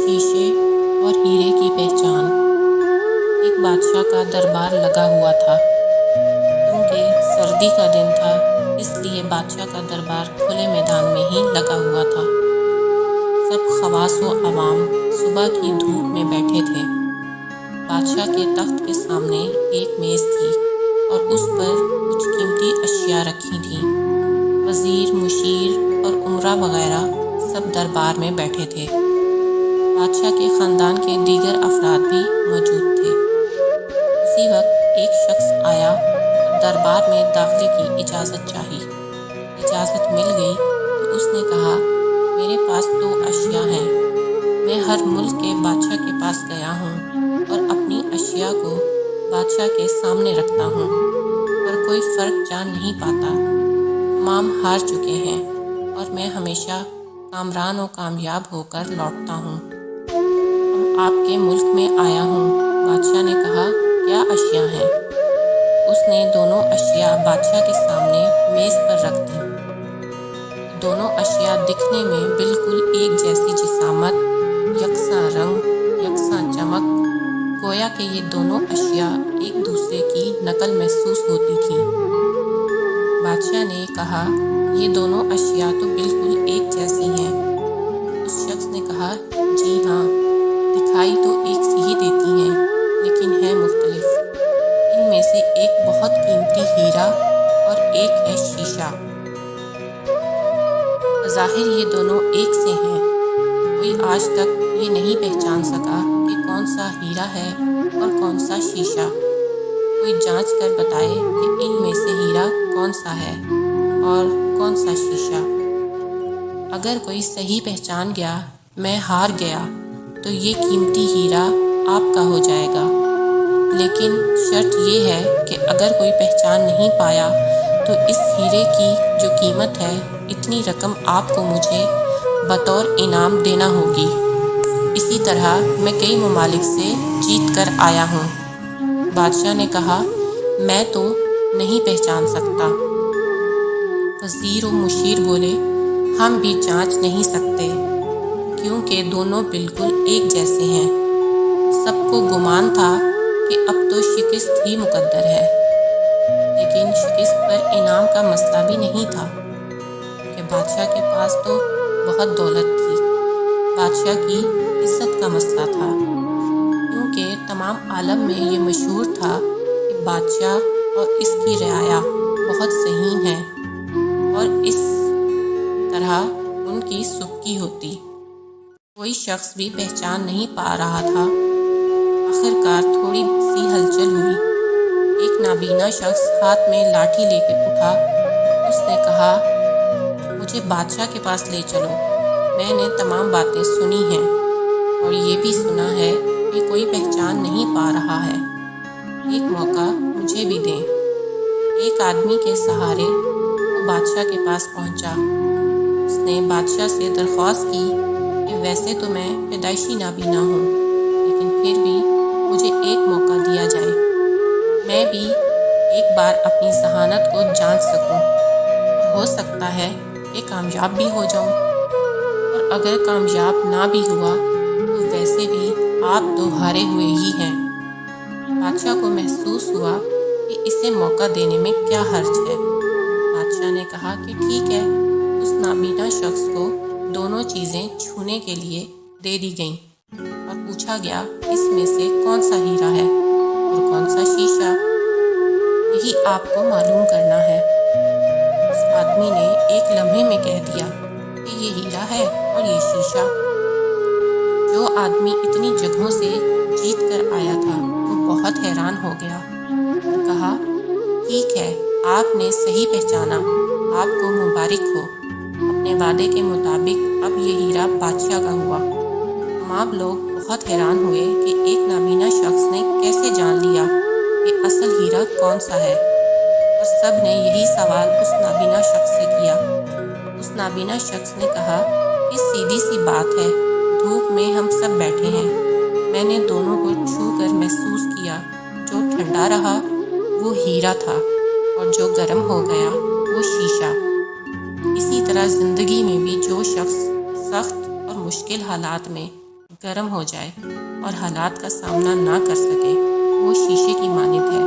शीशे और हीरे की पहचान। एक बादशाह का दरबार लगा हुआ था। क्योंकि सर्दी का दिन था, इसलिए बादशाह का दरबार खुले मैदान में ही लगा हुआ था। सब खवास व अवाम सुबह की धूप में बैठे थे। बादशाह के तख्त के सामने एक मेज़ थी और उस पर कुछ कीमती अशिया रखी थीं। वज़ीर, मुशीर और उमरा वगैरह सब दरबार में बैठे थे। बादशाह के ख़ानदान के दीगर अफराद भी मौजूद थे। उसी वक्त एक शख्स आया और दरबार में दाखिले की इजाज़त चाही। इजाज़त मिल गई तो उसने कहा, मेरे पास 2 अशिया हैं। मैं हर मुल्क के बादशाह के पास गया हूँ और अपनी अशिया को बादशाह के सामने रखता हूँ, पर कोई फ़र्क जान नहीं पाता। तमाम हार चुके हैं और मैं हमेशा कामरान और कामयाब होकर लौटता हूँ। अब आपके मुल्क में आया हूँ। बादशाह ने कहा, क्या अशिया हैं? उसने दोनों अशिया बादशाह के सामने मेज़ पर रख दी। दोनों अशिया दिखने में बिल्कुल एक जैसी जिसामत, यकसा रंग, यकसा चमक, गोया कि ये दोनों अशिया एक दूसरे की नकल महसूस होती थीं। बादशाह ने कहा, ये दोनों अशिया तो बिल्कुल एक जैसी हैं। उस शख्स ने कहा, जी हाँ, दिखाई तो एक सी ही देती हैं, लेकिन है मुख्तलिफ। इनमें से एक बहुत कीमती हीरा और एक है शीशा। ज़ाहिर ये दोनों एक से हैं। कोई आज तक ये नहीं पहचान सका कि कौन सा हीरा है और कौन सा शीशा। कोई जांच कर बताए कि इनमें से हीरा कौन सा है और कौन सा शीशा। अगर कोई सही पहचान गया, मैं हार गया, तो ये कीमती हीरा आपका हो जाएगा। लेकिन शर्त ये है कि अगर कोई पहचान नहीं पाया तो इस हीरे की जो कीमत है, इतनी रकम आपको मुझे बतौर इनाम देना होगी। इसी तरह मैं कई ममालिक से जीत कर आया हूँ। बादशाह ने कहा, मैं तो नहीं पहचान सकता। वज़ीर और मुशीर बोले, हम भी जांच नहीं सकते, क्योंकि दोनों बिल्कुल एक जैसे हैं। सबको गुमान था कि अब तो शिकस्त ही मुकद्दर है। लेकिन शिकस्त पर इनाम का मसला भी नहीं था, क्योंकि बादशाह के पास तो बहुत दौलत थी। बादशाह की इज़्ज़त का मसला था, क्योंकि तमाम आलम में ये मशहूर था कि बादशाह और इसकी रियाया बहुत ज़हीन है और इस तरह उनकी सुबकी होती। कोई शख्स भी पहचान नहीं पा रहा था। आखिरकार थोड़ी सी हलचल हुई। एक नाबीना शख्स हाथ में लाठी लेकर उठा। उसने कहा, मुझे बादशाह के पास ले चलो। मैंने तमाम बातें सुनी हैं और ये भी सुना है कि कोई पहचान नहीं पा रहा है। एक मौका मुझे भी दें। एक आदमी के सहारे वो बादशाह के पास पहुंचा। उसने बादशाह से दरख्वास्त की कि वैसे तो मैं पैदाइशी नाबीना हूँ, लेकिन फिर भी मुझे एक मौका दिया जाए। मैं भी एक बार अपनी जहानत को जांच सकूं। हो सकता है कि कामयाब भी हो जाऊं, और अगर कामयाब ना भी हुआ तो वैसे भी आप तो हारे हुए ही हैं। बादशाह को महसूस हुआ कि इसे मौका देने में क्या हर्ज है। बादशाह ने कहा कि ठीक है। उस नाबीना शख्स को दोनों चीज़ें छूने के लिए दे दी गईं और पूछा गया, इसमें से कौन सा हीरा है और कौन सा शीशा। यही आपको मालूम करना है। उस आदमी ने एक लम्हे में कह दिया कि ये हीरा है और ये शीशा। जो आदमी इतनी जगहों से जीत कर आया था वो बहुत हैरान हो गया और कहा, ठीक है, आपने सही पहचाना, आपको मुबारक हो। अपने वादे के मुताबिक अब ये हीरा बादशाह का हुआ। तमाम लोग बहुत हैरान हुए कि एक नाबीना शख्स ने कैसे जान लिया कि असल हीरा कौन सा है, और सब ने यही सवाल उस नाबीना शख्स से किया। उस नाबीना शख्स ने कहा कि सीधी सी बात है, धूप में हम सब बैठे हैं। मैंने दोनों को छू कर महसूस किया। जो ठंडा रहा वो हीरा था और जो गर्म हो गया वो शीशा। इसी तरह ज़िंदगी में भी जो शख्स सख्त और मुश्किल हालात में गर्म हो जाए और हालात का सामना ना कर सके वो शीशे की मानित है,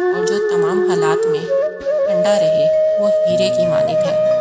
और जो तमाम हालात में ठंडा रहे वो हीरे की मानित है।